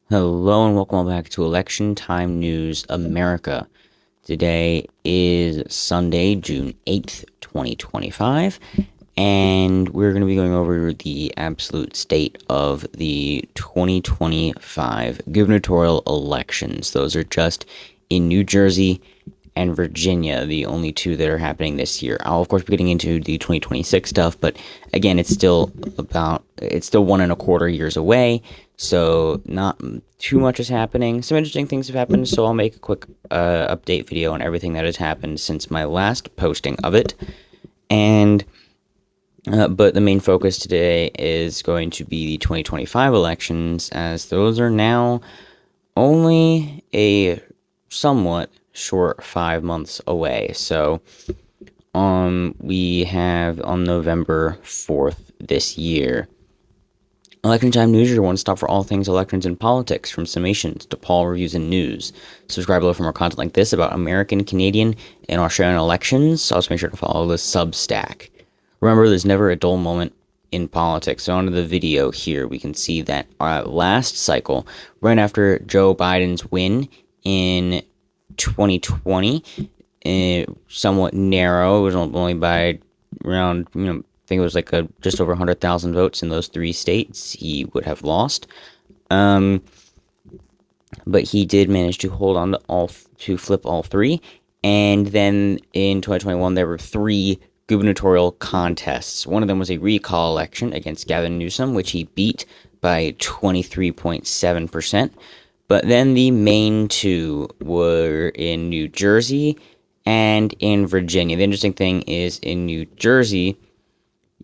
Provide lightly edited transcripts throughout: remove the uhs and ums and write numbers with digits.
Hello and welcome all back to Election Time News America. Today is Sunday, June 8th, 2025, and we're going to be going over the absolute state of the 2025 gubernatorial elections. Those are just in New Jersey and Virginia, the only two that are happening this year. I'll of course be getting into the 2026 stuff, but again, it's still 1.25 years away, so not too much is happening. Some interesting things have happened, so I'll make a quick update video on everything that has happened since my last posting of it. And but the main focus today is going to be the 2025 elections, as those are now only a somewhat short 5 months away. So, we have on November 4th this year. Election Time News, your one stop for all things elections and politics, from summations to poll reviews and news. Subscribe below for more content like this about American, Canadian, and Australian elections. Also, make sure to follow the Substack. Remember, there's never a dull moment in politics. So, onto the video here, we can see that last cycle, right after Joe Biden's win in 2020, somewhat narrow. It was only by around, I think it was like just over 100,000 votes in those three states. He would have lost. But he did manage to hold on to flip all three. And then in 2021, there were three gubernatorial contests. One of them was a recall election against Gavin Newsom, which he beat by 23.7%. But then the main two were in New Jersey and in Virginia. The interesting thing is, in New Jersey,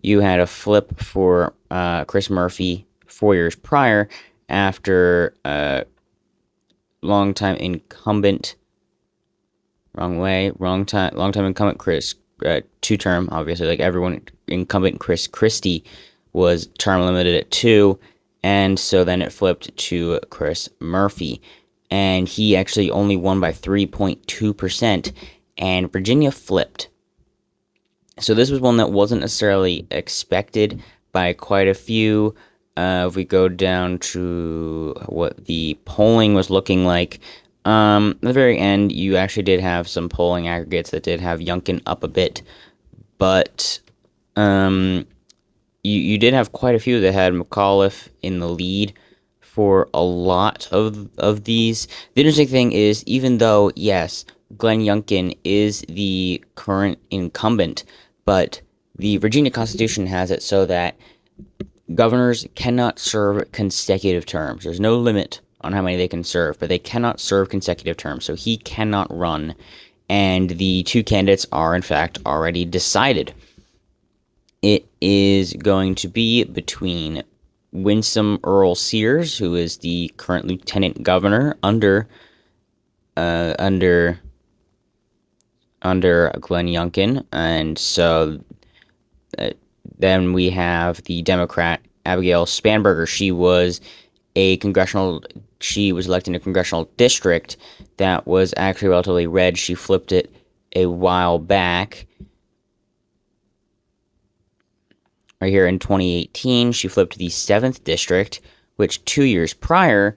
you had a flip for Chris Murphy 4 years prior, after longtime incumbent, longtime incumbent Chris, two-term, obviously, like everyone, incumbent Chris Christie was term limited at 2, and so then it flipped to Chris Murphy, and he actually only won by 3.2%, and Virginia flipped. So this was one that wasn't necessarily expected by quite a few. If we go down to what the polling was looking like, at the very end, you actually did have some polling aggregates that did have Youngkin up a bit, but you did have quite a few that had McAuliffe in the lead for a lot of these. The interesting thing is, even though, yes, Glenn Youngkin is the current incumbent, but the Virginia Constitution has it so that governors cannot serve consecutive terms. There's no limit on how many they can serve, but they cannot serve consecutive terms, so he cannot run. And the two candidates are, in fact, already decided. It is going to be between Winsome Earl Sears, who is the current lieutenant governor under Glenn Youngkin, and so then we have the Democrat Abigail Spanberger. She was elected in a congressional district that was actually relatively red. She flipped it a while back. Right here in 2018, she flipped the 7th district, which 2 years prior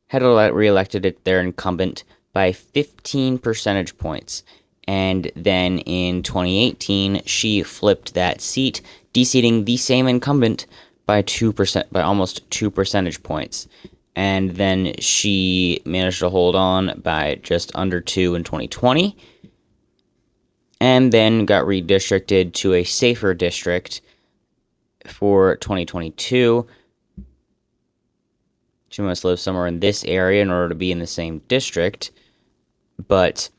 had reelected their incumbent by 15 percentage points. And then in 2018, she flipped that seat, deseating the same incumbent by almost 2 percentage points. And then she managed to hold on by just under 2 in 2020, and then got redistricted to a safer district for 2022. She must live somewhere in this area in order to be in the same district, but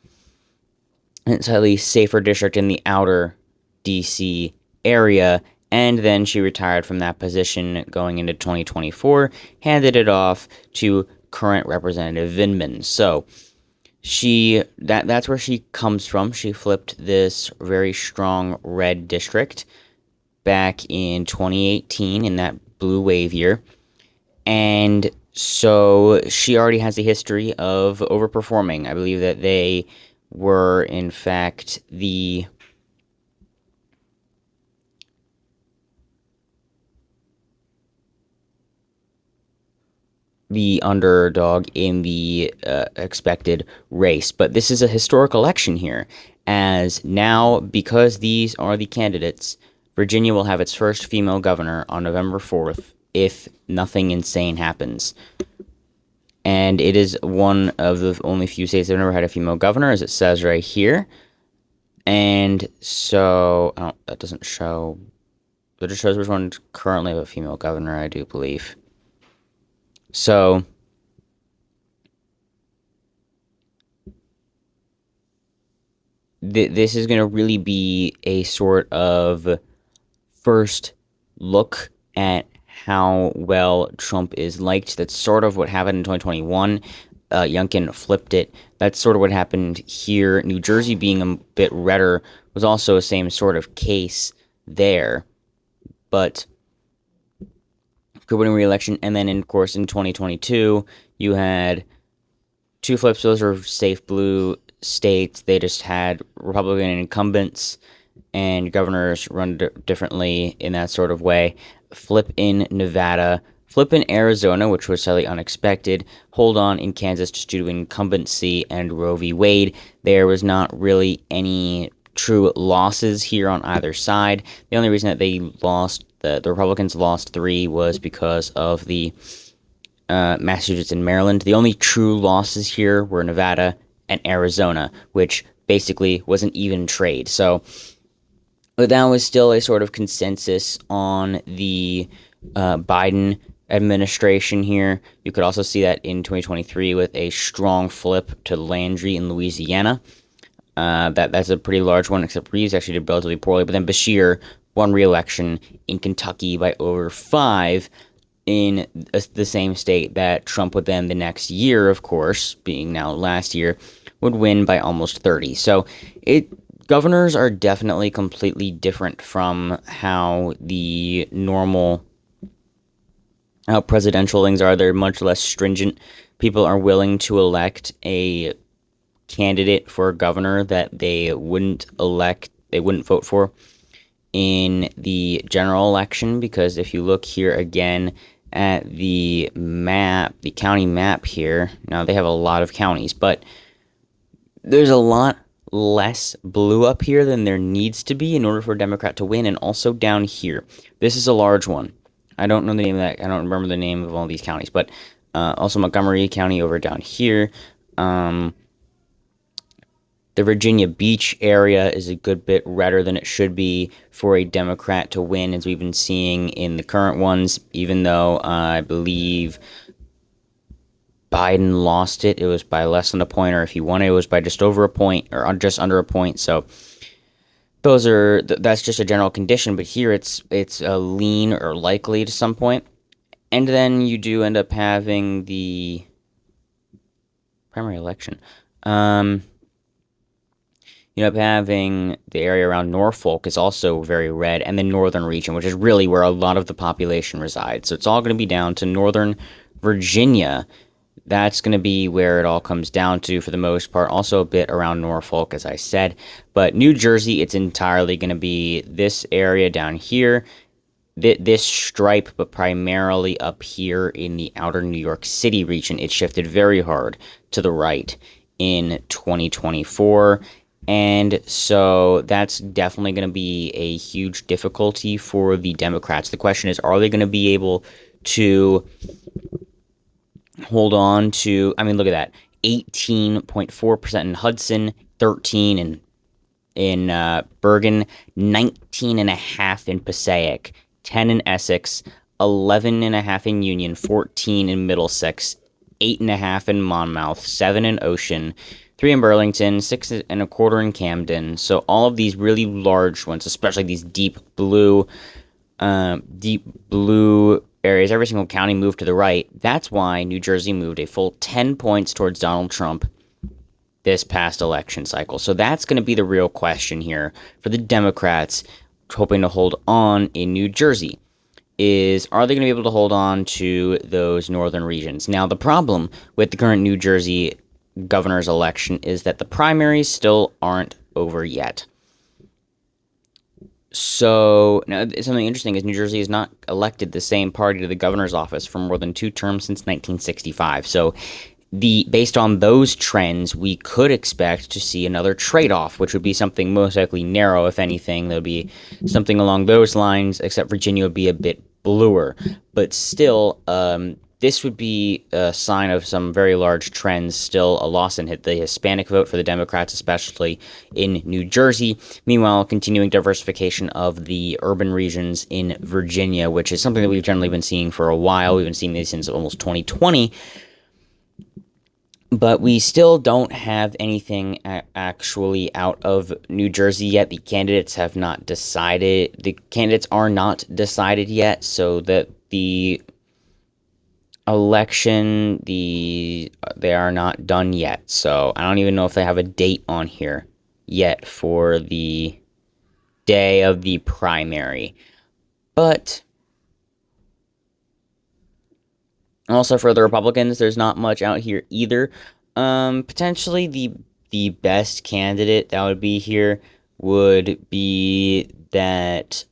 it's at least safer district in the outer DC area. And then she retired from that position going into 2024, handed it off to current Representative Vindman. So that's where she comes from. She flipped this very strong red district back in 2018 in that blue wave year. And so she already has a history of overperforming. I believe that they were, in fact, the the underdog in the expected race. But this is a historic election here, as now, because these are the candidates, Virginia will have its first female governor on November 4th if nothing insane happens. And it is one of the only few states that have never had a female governor, as it says right here. And so, that doesn't show, but it shows which one currently have a female governor, I do believe. So, this is going to really be a sort of first look at how well Trump is liked. That's sort of what happened in 2021. Youngkin flipped it. That's sort of what happened here. New Jersey being a bit redder was also the same sort of case there. But Trump winning re-election, and then, of course, in 2022, you had two flips. Those are safe blue states. They just had Republican incumbents and governors run differently in that sort of way. Flip in Nevada, flip in Arizona, which was slightly unexpected. Hold on in Kansas just due to incumbency and Roe v. Wade. There was not really any true losses here on either side. The only reason that they lost, the Republicans lost 3, was because of the Massachusetts and Maryland. The only true losses here were Nevada and Arizona, which basically was an even trade. So, but that was still a sort of consensus on the Biden administration here. You could also see that in 2023 with a strong flip to Landry in Louisiana. That's a pretty large one, except Reeves actually did relatively poorly. But then Beshear won re-election in Kentucky by over 5 in the same state that Trump would then the next year, of course, being now last year, would win by almost 30. So governors are definitely completely different from how the normal, how presidential things are. They're much less stringent. People are willing to elect a candidate for governor that they wouldn't vote for in the general election, because if you look here again at the map, the county map here, now they have a lot of counties, but there's a lot less blue up here than there needs to be in order for a Democrat to win. And also down here, this is a large one. I don't know the name of that. I don't remember the name of all these counties, but also Montgomery County over down here. The Virginia Beach area is a good bit redder than it should be for a Democrat to win, as we've been seeing in the current ones, even though I believe Biden lost it. It was by less than a point, or if he won it, it was by just over a point, or just under a point. So that's just a general condition. But here it's a lean or likely to some point, and then you do end up having the primary election. You end up having the area around Norfolk is also very red, and the northern region, which is really where a lot of the population resides. So it's all going to be down to northern Virginia. That's going to be where it all comes down to for the most part. Also a bit around Norfolk, as I said. But New Jersey, it's entirely going to be this area down here, this stripe, but primarily up here in the outer New York City region. It shifted very hard to the right in 2024. And so that's definitely going to be a huge difficulty for the Democrats. The question is, are they going to be able to hold on to, I mean, look at that, 18.4% in Hudson, 13 in Bergen, 19.5 in Passaic, 10 in Essex, 11.5 in Union, 14 in Middlesex, 8.5 in Monmouth, 7 in Ocean, 3 in Burlington, 6.25 in Camden. So all of these really large ones, especially these deep blue areas, every single county moved to the right. That's why New Jersey moved a full 10 points towards Donald Trump this past election cycle. So that's going to be the real question here for the Democrats hoping to hold on in New Jersey. Are they going to be able to hold on to those northern regions? Now, the problem with the current New Jersey governor's election is that the primaries still aren't over yet. So now something interesting is New Jersey has not elected the same party to the governor's office for more than 2 terms since 1965. So the based on those trends, we could expect to see another trade-off, which would be something most likely narrow, if anything. There would be something along those lines, except Virginia would be a bit bluer. But still, this would be a sign of some very large trends. Still, a loss in the Hispanic vote for the Democrats, especially in New Jersey. Meanwhile, continuing diversification of the urban regions in Virginia, which is something that we've generally been seeing for a while. We've been seeing this since almost 2020. But we still don't have anything actually out of New Jersey yet. The candidates have not decided. The candidates are not decided yet, so that the election, they are not done yet. So I don't even know if they have a date on here yet for the day of the primary. But also for the Republicans, there's not much out here either. Potentially the best candidate that would be here would be that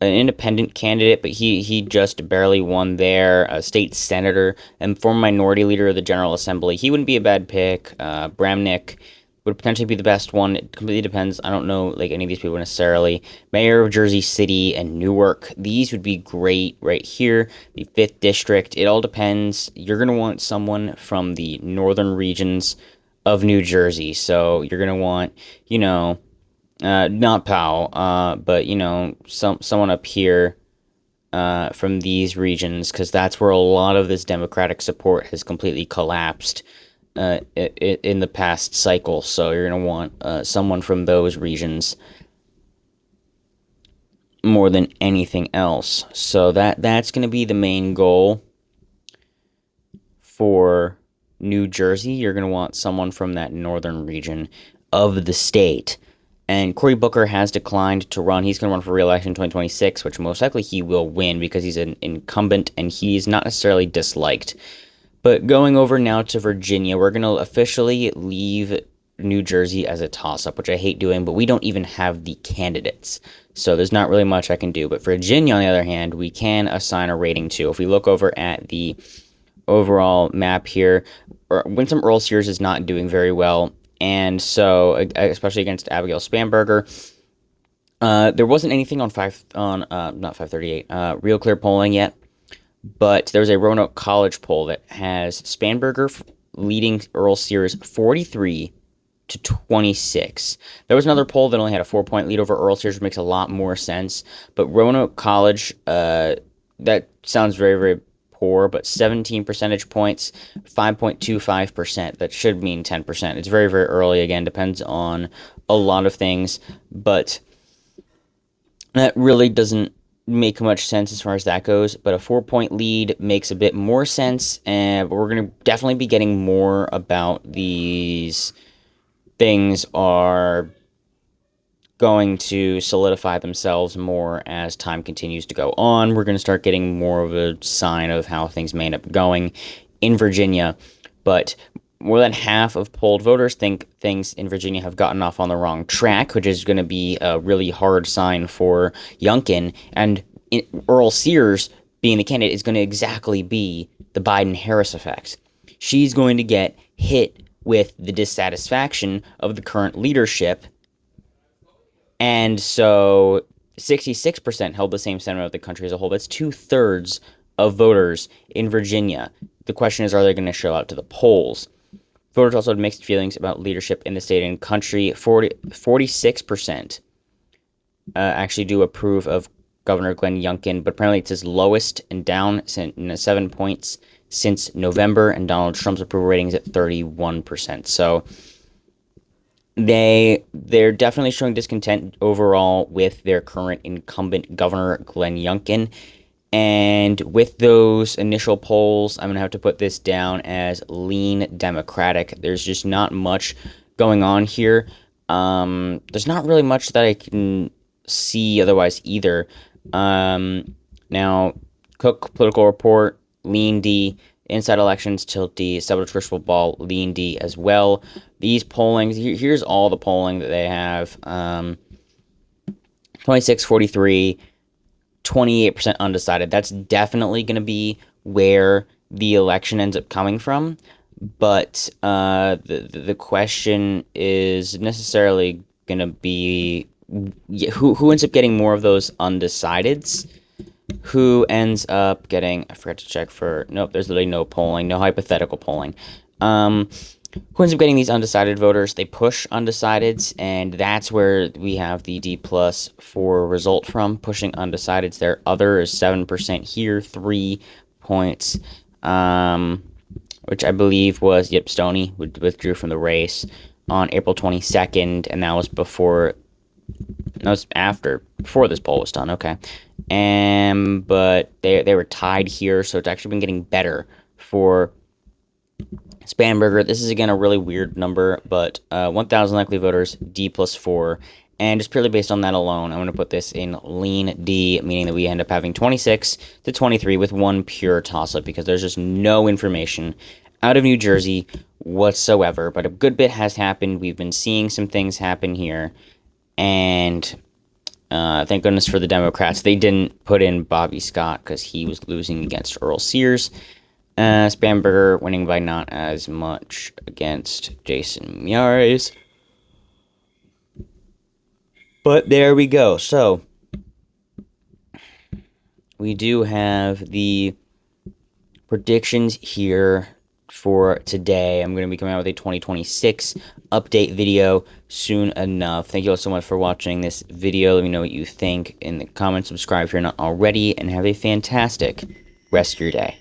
an independent candidate, but he just barely won there, a state senator and former minority leader of the General Assembly. He wouldn't be a bad pick. Bramnick would potentially be the best one. It completely depends. I don't know like any of these people necessarily. Mayor of Jersey City and Newark. These would be great right here. The 5th district. It all depends. You're going to want someone from the northern regions of New Jersey. So you're going to want, not Powell, but someone up here from these regions, because that's where a lot of this Democratic support has completely collapsed in the past cycle. So you're gonna want someone from those regions more than anything else. So that's gonna be the main goal for New Jersey. You're gonna want someone from that northern region of the state. And Cory Booker has declined to run. He's going to run for re-election in 2026, which most likely he will win because he's an incumbent and he's not necessarily disliked. But going over now to Virginia, we're going to officially leave New Jersey as a toss-up, which I hate doing, but we don't even have the candidates. So there's not really much I can do. But Virginia, on the other hand, we can assign a rating to. If we look over at the overall map here, Winsome Earl Sears is not doing very well. And so, especially against Abigail Spanberger, there wasn't anything on not 538, Real Clear polling yet, but there was a Roanoke College poll that has Spanberger leading Earl Sears 43-26. There was another poll that only had a 4-point lead over Earl Sears, which makes a lot more sense. But Roanoke College, that sounds very, very poor, but 17 percentage points, 5.25%. That should mean 10%. It's very, very early. Again, depends on a lot of things, but that really doesn't make much sense as far as that goes. But a 4-point lead makes a bit more sense, and we're going to definitely be getting more about these things are going to solidify themselves more as time continues to go on. We're going to start getting more of a sign of how things may end up going in Virginia. But more than half of polled voters think things in Virginia have gotten off on the wrong track, which is going to be a really hard sign for Youngkin. And Earl Sears being the candidate is going to exactly be the Biden-Harris effect. She's going to get hit with the dissatisfaction of the current leadership. And so 66% held the same sentiment of the country as a whole. That's 2/3 of voters in Virginia. The question is, are they going to show out to the polls? Voters also had mixed feelings about leadership in the state and country. 46% actually do approve of Governor Glenn Youngkin, but apparently it's his lowest and down 7 points since November, and Donald Trump's approval rating is at 31%. So they're definitely showing discontent overall with their current incumbent governor, Glenn Youngkin. And with those initial polls, I'm going to have to put this down as lean Democratic. There's just not much going on here. There's not really much that I can see otherwise either. Now, Cook Political Report, lean D. Inside elections, tilt D. Subject crystal ball, lean D as well. These pollings, here's all the polling that they have. 26, 43, 28% undecided. That's definitely going to be where the election ends up coming from. But the question is necessarily going to be who ends up getting more of those undecideds? Who ends up getting? I forgot to check for. Nope, there's literally no polling, no hypothetical polling. Who ends up getting these undecided voters? They push undecideds, and that's where we have the D plus for result from pushing undecideds. Their other is 7% here, 3 points, which I believe was Stoney withdrew from the race on April 22nd, and that was before. That was before this poll was done. Okay, but they were tied here, so it's actually been getting better for Spanberger. This is again a really weird number, but 1,000 likely voters, D plus 4. And just purely based on that alone, I'm going to put this in lean D, meaning that we end up having 26 to 23 with one pure toss-up because there's just no information out of New Jersey whatsoever. But a good bit has happened. We've been seeing some things happen here. And thank goodness for the Democrats. They didn't put in Bobby Scott because he was losing against Earl Sears. Spanberger winning by not as much against Jason Miyares. But there we go. So, we do have the predictions here for today. I'm going to be coming out with a 2026 update video soon enough. Thank you all so much for watching this video. Let me know what you think in the comments. Subscribe if you're not already, and have a fantastic rest of your day.